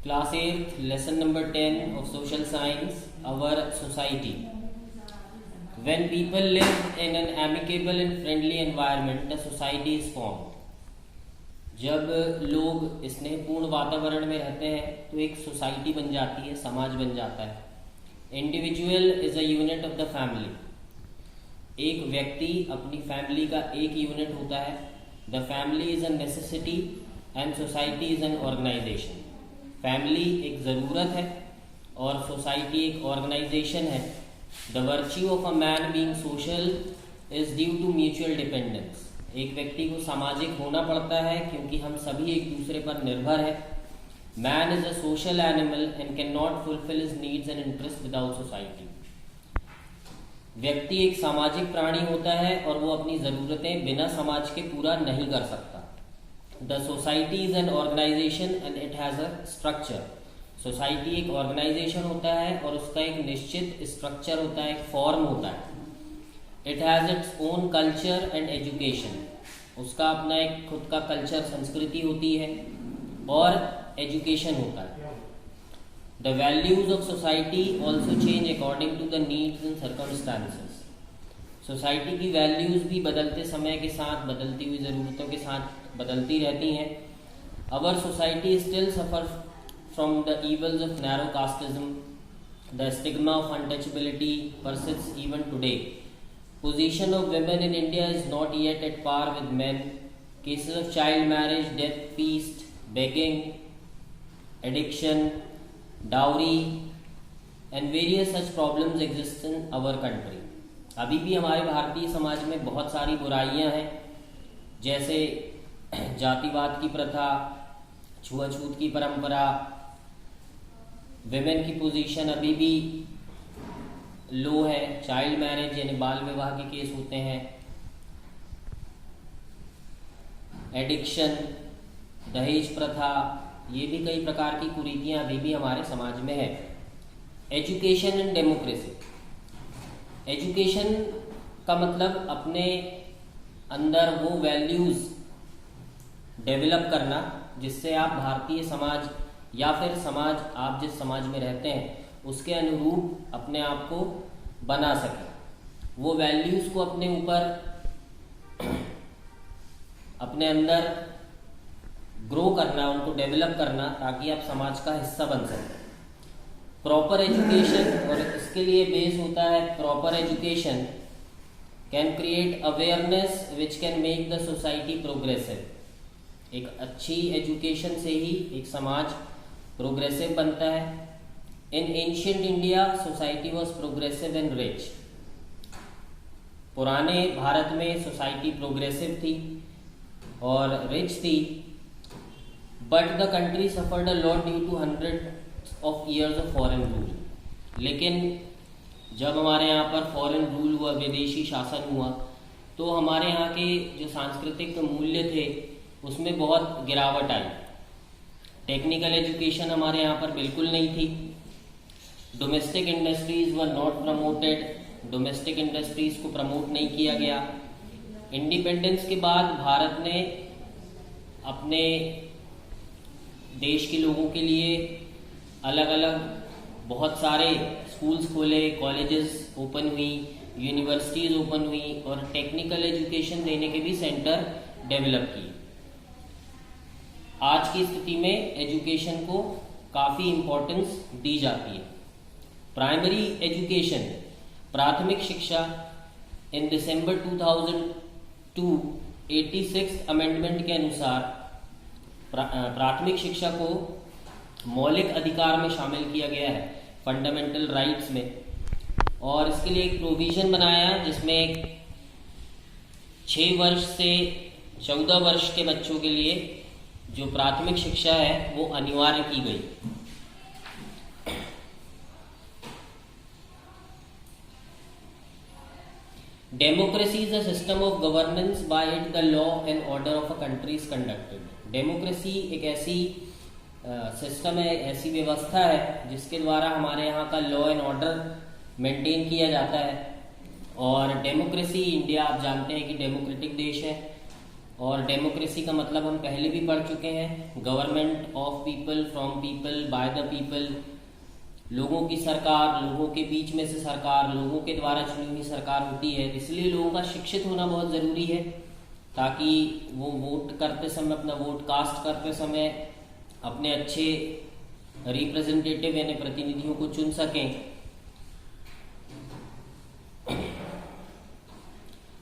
Class 8th, lesson number 10 of social science, our society. When people live in an amicable and friendly environment, a society is formed. जब लोग स्नेहपूर्ण वातावरण में रहते हैं तो एक सोसाइटी बन जाती है, समाज बन जाता है. Individual is a unit of the family. एक व्यक्ति अपनी फैमिली का एक यूनिट होता है. The family is a necessity and society is an organisation. Family एक ज़रूरत है और सोसाइटी एक ऑर्गेनाइजेशन है. The virtue of a man being social is due to mutual dependence. एक व्यक्ति को सामाजिक होना पड़ता है क्योंकि हम सभी एक दूसरे पर निर्भर है. Man is a social animal and can not fulfil his needs and interest without society. व्यक्ति एक सामाजिक प्राणी होता है और वो अपनी ज़रूरतें बिना समाज के पूरा नहीं कर सकता. The society is an organisation and it has a structure. Society एक ऑर्गेनाइजेशन होता है और उसका एक निश्चित स्ट्रक्चर होता है, एक फॉर्म होता है. It has its own culture and education. उसका अपना एक खुद का कल्चर, संस्कृति होती है और एजुकेशन होता है. The values of society also change according to the needs and circumstances. Society की वैल्यूज भी बदलते समय के साथ, बदलती हुई ज़रूरतों के साथ बदलती रहती हैं. Our society still suffer from the evils of narrow casteism. The stigma of untouchability persists even today. Position of women in India is not yet at par with men. Cases of child marriage, death, feast, begging, addiction, dowry and various such problems exist in our country. अभी भी हमारे भारतीय समाज में बहुत सारी बुराइयां हैं, जैसे जातिवाद की प्रथा, छुआछूत की परंपरा, विमेन की पोजीशन अभी भी लो है, चाइल्ड मैरिज यानी बाल विवाह के केस होते हैं, एडिक्शन, दहेज प्रथा, ये भी कई प्रकार की कुरीतियां अभी भी हमारे समाज में है. Education and democracy. एजुकेशन का मतलब अपने अंदर वो वैल्यूज डेवलप करना जिससे आप भारतीय समाज या फिर समाज, आप जिस समाज में रहते हैं उसके अनुरूप अपने आप को बना सकें. वो वैल्यूज़ को अपने ऊपर, अपने अंदर ग्रो करना, उनको डेवलप करना ताकि आप समाज का हिस्सा बन सकें. प्रॉपर एजुकेशन, और इसके लिए बेस होता है proper education can create awareness which can make the society progressive. एक अच्छी एजुकेशन से ही एक समाज प्रोग्रेसिव बनता है. In ancient India, society was progressive and rich. पुराने भारत में सोसाइटी प्रोग्रेसिव थी और रिच थी, but the country suffered a lot due to hundreds of years of foreign rule. लेकिन जब हमारे यहाँ पर फॉरेन रूल हुआ, विदेशी शासन हुआ, तो हमारे यहाँ के जो सांस्कृतिक मूल्य थे उसमें बहुत गिरावट आई. टेक्निकल एजुकेशन हमारे यहाँ पर बिल्कुल नहीं थी. Domestic industries were not promoted. Domestic industries को प्रमोट नहीं किया गया. इंडिपेंडेंस के बाद भारत ने अपने देश के लोगों के लिए अलग अलग बहुत सारे स्कूल्स खोले, कॉलेजेस ओपन हुई, यूनिवर्सिटीज़ ओपन हुई और टेक्निकल एजुकेशन देने के भी सेंटर डेवलप किए. आज की स्थिति में एजुकेशन को काफ़ी इम्पोर्टेंस दी जाती है. प्राइमरी एजुकेशन, प्राथमिक शिक्षा, इन दिसंबर 2002 86 अमेंडमेंट के अनुसार प्राथमिक शिक्षा को मौलिक अधिकार में शामिल किया गया है, फंडामेंटल राइट्स में. और इसके लिए एक प्रोविज़न बनाया जिसमें 6 वर्ष से 14 वर्ष के बच्चों के लिए जो प्राथमिक शिक्षा है वो अनिवार्य की गई. Democracy is a system of governance by it the law and order of a country is conducted. Democracy एक ऐसी सिस्टम है, ऐसी व्यवस्था है जिसके द्वारा हमारे यहाँ का लॉ एंड ऑर्डर मेंटेन किया जाता है. और डेमोक्रेसी, इंडिया आप जानते हैं कि डेमोक्रेटिक देश है, और डेमोक्रेसी का मतलब हम पहले भी पढ़ चुके हैं, government of people, from people, by the people, लोगों की सरकार, लोगों के बीच में से सरकार, लोगों के द्वारा चुनी हुई सरकार होती है। इसलिए लोगों का शिक्षित होना बहुत ज़रूरी है ताकि वो वोट करते समय, अपना वोट कास्ट करते समय अपने अच्छे रिप्रेजेंटेटिव यानी प्रतिनिधियों को चुन सकें।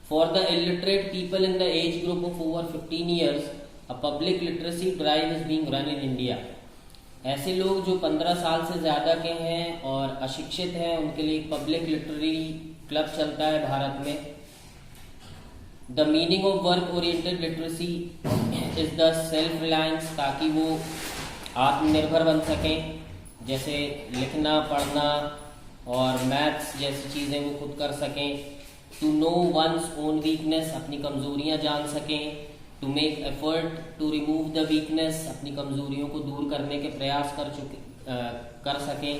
For the illiterate people in the age group of over 15 years, a public literacy drive is being run in India. ऐसे लोग जो 15 साल से ज़्यादा के हैं और अशिक्षित हैं, उनके लिए एक पब्लिक लिटरेरी क्लब चलता है भारत में। The meaning of work oriented literacy is the self reliance, ताकि वो आत्मनिर्भर बन सकें, जैसे लिखना, पढ़ना और मैथ्स जैसी चीज़ें वो खुद कर सकें। To know one's own weakness, अपनी कमज़ोरियाँ जान सकें। To make effort to remove the weakness, अपनी कमज़ोरियों को दूर करने के प्रयास कर सकें।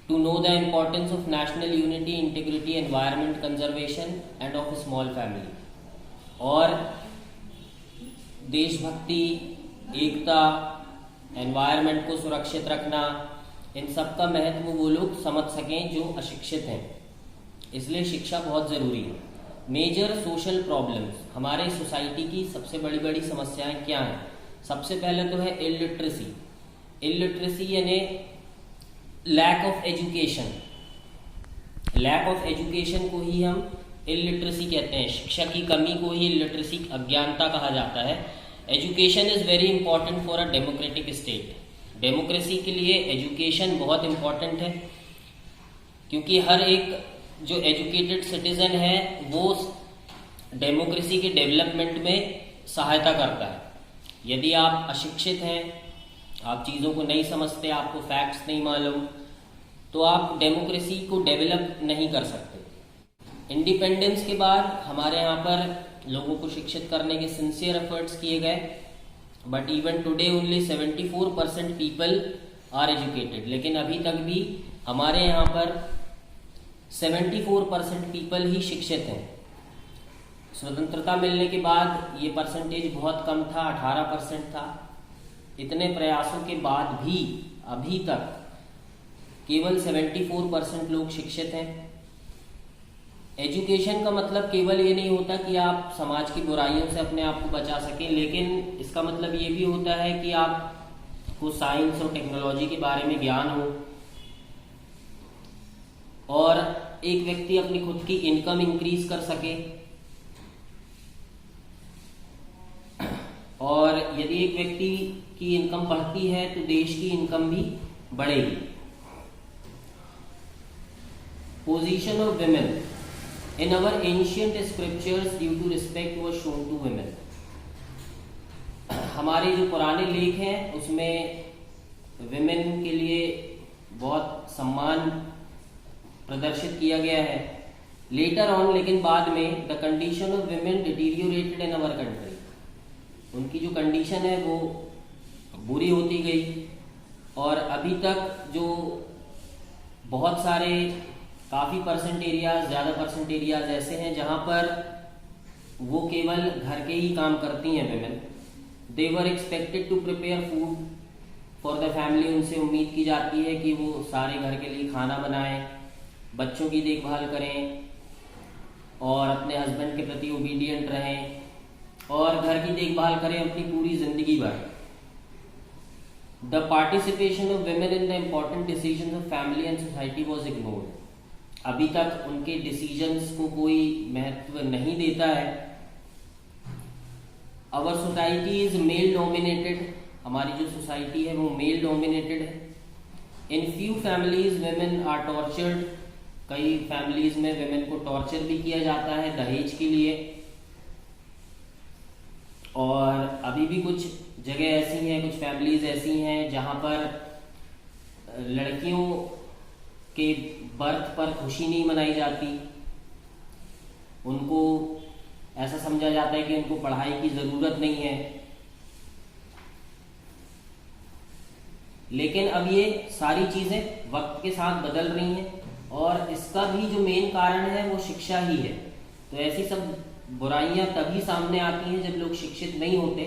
To know the importance of national unity, integrity, environment conservation and of small family, और देशभक्ति, एकता, एनवायरनमेंट को सुरक्षित रखना, इन सब का महत्व वो लोग समझ सकें जो अशिक्षित हैं। इसलिए शिक्षा बहुत ज़रूरी है। मेजर सोशल प्रॉब्लम्स, हमारे सोसाइटी की सबसे बड़ी बड़ी समस्याएं क्या हैं? सबसे पहले तो है इलिटरेसी। इलिटरेसी यानी lack of education. Lack of education को ही हम इलिटरेसी कहते हैं। शिक्षा की कमी को ही इलिटरेसी, अज्ञानता कहा जाता है। Education is very important for a democratic state. Democracy के लिए एजुकेशन बहुत इंपॉर्टेंट है, क्योंकि हर एक जो एजुकेटेड सिटीजन है वो डेमोक्रेसी के डेवलपमेंट में सहायता करता है। यदि आप अशिक्षित हैं, आप चीज़ों को नहीं समझते, आपको फैक्ट्स नहीं मालूम, तो आप डेमोक्रेसी को डेवलप नहीं कर सकते। इंडिपेंडेंस के बाद हमारे यहाँ पर लोगों को शिक्षित करने के सिंसियर एफर्ट्स किए गए, but even today only 74% people are educated. लेकिन अभी तक भी हमारे यहाँ पर 74% पीपल ही शिक्षित हैं। स्वतंत्रता मिलने के बाद ये परसेंटेज बहुत कम था, 18% था। इतने प्रयासों के बाद भी अभी तक केवल 74% लोग शिक्षित हैं। एजुकेशन का मतलब केवल ये नहीं होता कि आप समाज की बुराइयों से अपने आप को बचा सकें, लेकिन इसका मतलब ये भी होता है कि आपको साइंस और टेक्नोलॉजी के बारे में ज्ञान हो, और एक व्यक्ति अपनी खुद की इनकम इंक्रीज कर सके, और यदि एक व्यक्ति की इनकम बढ़ती है तो देश की इनकम भी बढ़ेगी। Position of women in our ancient scriptures due to respect was shown to women. हमारे जो पुराने लेख हैं उसमें विमेन के लिए बहुत सम्मान प्रदर्शित किया गया है। लेटर ऑन, लेकिन बाद में, the condition of women deteriorated in our country. उनकी जो कंडीशन है वो बुरी होती गई, और अभी तक जो बहुत सारे काफ़ी परसेंट एरियाज, ज़्यादा परसेंट एरियाज ऐसे हैं जहाँ पर वो केवल घर के ही काम करती हैं women. They were expected to prepare food for the family. उनसे उम्मीद की जाती है कि वो सारे घर के लिए खाना बनाएं, बच्चों की देखभाल करें और अपने हस्बैंड के प्रति ओबीडियंट रहें, और घर की देखभाल करें अपनी पूरी जिंदगी भर। The participation of women in the important decisions of family and society was ignored. अभी तक उनके डिसीजंस को कोई महत्व नहीं देता है। Our society is male dominated. हमारी जो सोसाइटी है वो मेल डोमिनेटेड है। In few families women are tortured. कई फैमिलीज में विमेन को टॉर्चर भी किया जाता है दहेज के लिए। और अभी भी कुछ जगह ऐसी हैं, कुछ फैमिलीज ऐसी हैं जहां पर लड़कियों के बर्थ पर खुशी नहीं मनाई जाती। उनको ऐसा समझा जाता है कि उनको पढ़ाई की ज़रूरत नहीं है। लेकिन अब ये सारी चीज़ें वक्त के साथ बदल रही हैं, और इसका भी जो मेन कारण है वो शिक्षा ही है। तो ऐसी सब बुराइयां तभी सामने आती हैं जब लोग शिक्षित नहीं होते,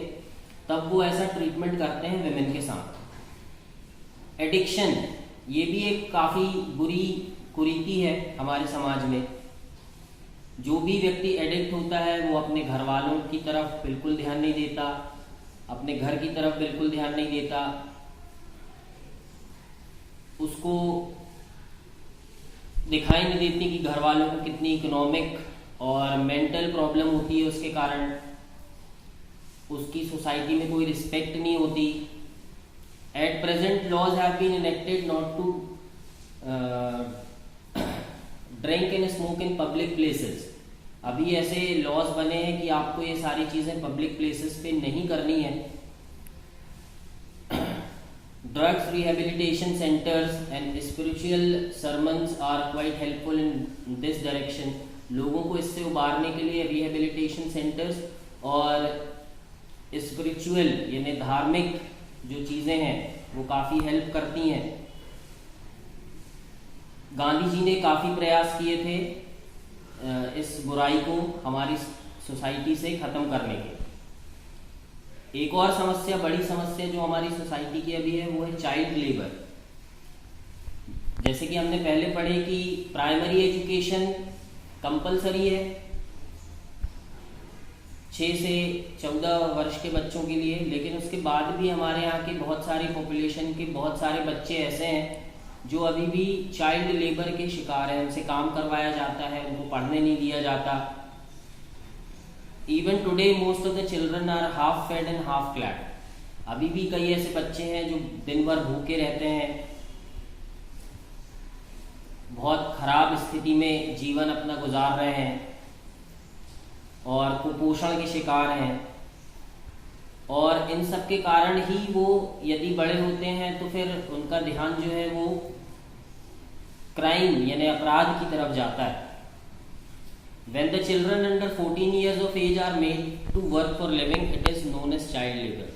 तब वो ऐसा ट्रीटमेंट करते हैं विमेन के साथ। एडिक्शन, ये भी एक काफ़ी बुरी कुरीति है हमारे समाज में। जो भी व्यक्ति एडिक्ट होता है वो अपने घर वालों की तरफ बिल्कुल ध्यान नहीं देता, अपने घर की तरफ बिल्कुल ध्यान नहीं देता, उसको दिखाई नहीं देती कि घर वालों को कितनी इकोनॉमिक और मेंटल प्रॉब्लम होती है उसके कारण। उसकी सोसाइटी में कोई रिस्पेक्ट नहीं होती। At present laws have been enacted not to drink and smoke in public places. अभी ऐसे लॉज बने हैं कि आपको ये सारी चीजें पब्लिक प्लेसेस पे नहीं करनी है। Drugs rehabilitation centres and spiritual sermons are quite helpful in this direction. लोगों को इससे उबारने के लिए रिहेबिलिटेशन सेंटर्स और स्पिरिचुअल यानी धार्मिक जो चीज़ें हैं वो काफ़ी हेल्प करती हैं। गांधी जी ने काफ़ी प्रयास किए थे इस बुराई को हमारी सोसाइटी से ख़त्म करने के। एक और समस्या, बड़ी समस्या जो हमारी सोसाइटी की अभी है वो है चाइल्ड लेबर। जैसे कि हमने पहले पढ़े कि प्राइमरी एजुकेशन कंपलसरी है 6 से 14 वर्ष के बच्चों के लिए, लेकिन उसके बाद भी हमारे यहाँ के बहुत सारी पॉपुलेशन के बहुत सारे बच्चे ऐसे हैं जो अभी भी चाइल्ड लेबर के शिकार हैं। उनसे काम करवाया जाता है, उनको पढ़ने नहीं दिया जाता। Even today most of the children are half fed and half clad. अभी भी कई ऐसे बच्चे हैं जो दिन भर भूखे रहते हैं, बहुत खराब स्थिति में जीवन अपना गुजार रहे हैं और कुपोषण के शिकार हैं। और इन सब के कारण ही वो यदि बड़े होते हैं तो फिर उनका ध्यान जो है वो क्राइम यानी अपराध की तरफ जाता है। When the children under 14 years of age are made to work for living, it is known as child labor.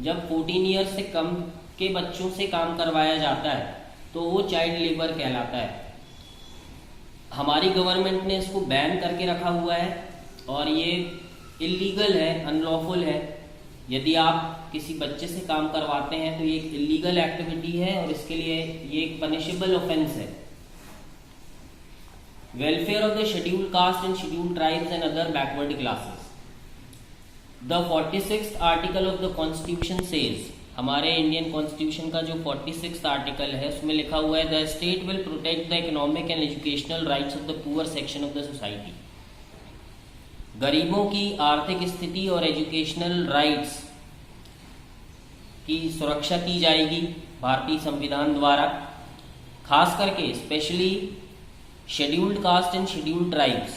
जब 14 years से कम के बच्चों से काम करवाया जाता है तो वो चाइल्ड लेबर कहलाता है। हमारी गवर्नमेंट ने इसको बैन करके रखा हुआ है और ये इलीगल है, अनलॉफुल है। यदि आप किसी बच्चे से काम करवाते हैं तो ये एक इलीगल एक्टिविटी है और इसके लिए ये एक पनिशेबल ऑफेंस है। Welfare of the scheduled caste and scheduled tribes and other backward classes. The 46th article of the Constitution says, हमारे इंडियन कॉन्स्टिट्यूशन का जो 46th आर्टिकल है उसमें लिखा हुआ है, the state will protect the economic and educational rights of the poor section of the society. गरीबों की आर्थिक स्थिति और एजुकेशनल राइट्स की सुरक्षा की जाएगी भारतीय संविधान द्वारा। खास करके specially scheduled caste and scheduled tribes,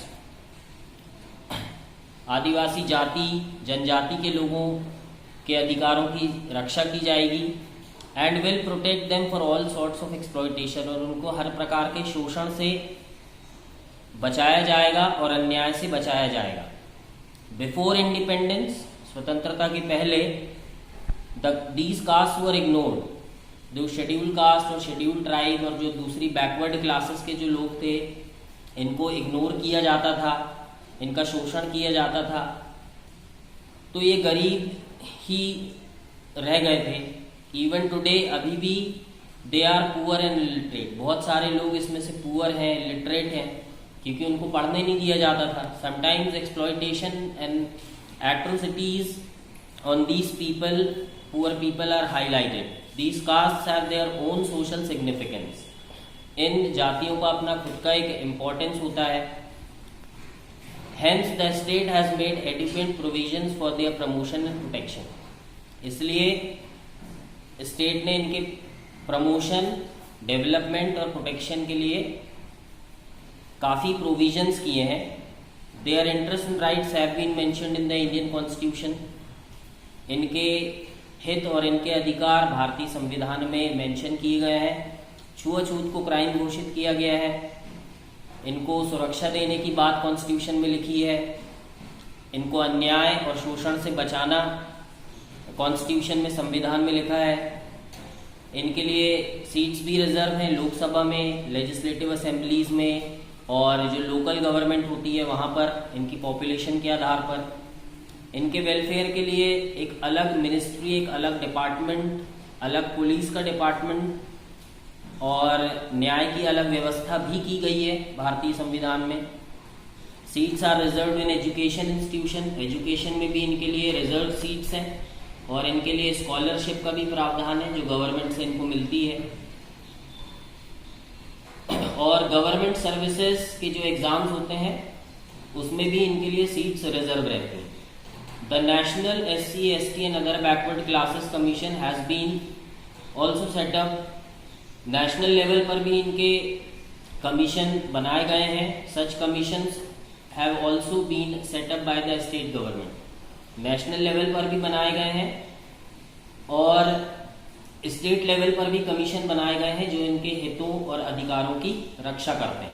आदिवासी जाति जनजाति के लोगों के अधिकारों की रक्षा की जाएगी। And will protect them for all sorts of exploitation, और उनको हर प्रकार के शोषण से बचाया जाएगा और अन्याय से बचाया जाएगा। बिफोर इंडिपेंडेंस, स्वतंत्रता के पहले, दीज कास्ट वर इग्नोर्ड। जो शेड्यूल कास्ट और शेड्यूल ट्राइब और जो दूसरी बैकवर्ड क्लासेस के जो लोग थे इनको इग्नोर किया जाता था, इनका शोषण किया जाता था। तो ये गरीब ही रह गए थे। इवन टुडे अभी भी they are poor and literate. बहुत सारे लोग इसमें से पुअर हैं, लिटरेट हैं, क्योंकि उनको पढ़ने नहीं दिया जाता था। Sometimes exploitation and atrocities on these people, poor people, are highlighted. These castes have their own social significance. इन जातियों का अपना खुद का एक इम्पोर्टेंस होता है। Hence the state has made adequate provisions for their promotion and protection. इसलिए स्टेट ने इनके प्रमोशन, डेवलपमेंट और प्रोटेक्शन के लिए काफ़ी प्रोविजंस किए हैं। Their interests and rights have been mentioned in the Indian Constitution. इनके हित और इनके अधिकार भारतीय संविधान में मेंशन किए गए हैं। छुआछूत को क्राइम घोषित किया गया है। इनको सुरक्षा देने की बात कॉन्स्टिट्यूशन में लिखी है। इनको अन्याय और शोषण से बचाना कॉन्स्टिट्यूशन में, संविधान में लिखा है। इनके लिए सीट्स भी रिजर्व हैं लोकसभा में, लेजिस्लेटिव असेंबलीज में, और जो लोकल गवर्नमेंट होती है वहाँ पर इनकी पॉपुलेशन के आधार पर इनके वेलफेयर के लिए एक अलग मिनिस्ट्री, एक अलग डिपार्टमेंट, अलग पुलिस का डिपार्टमेंट और न्याय की अलग व्यवस्था भी की गई है भारतीय संविधान में। Seats are reserved in education institution, education में भी इनके लिए रिजर्व सीट्स हैं और इनके लिए स्कॉलरशिप का भी प्रावधान है जो गवर्नमेंट से इनको मिलती है। और गवर्नमेंट सर्विसेज के जो एग्जाम्स होते हैं उसमें भी इनके लिए सीट्स रिजर्व रहती हैं। The national SC, ST and other backward classes commission has been also set up, national level पर भी इनके कमीशन बनाए गए हैं। Such commissions have also been set up by the state government, national level पर भी बनाए गए हैं और स्टेट लेवल पर भी कमीशन बनाए गए हैं जो इनके हितों और अधिकारों की रक्षा करते हैं।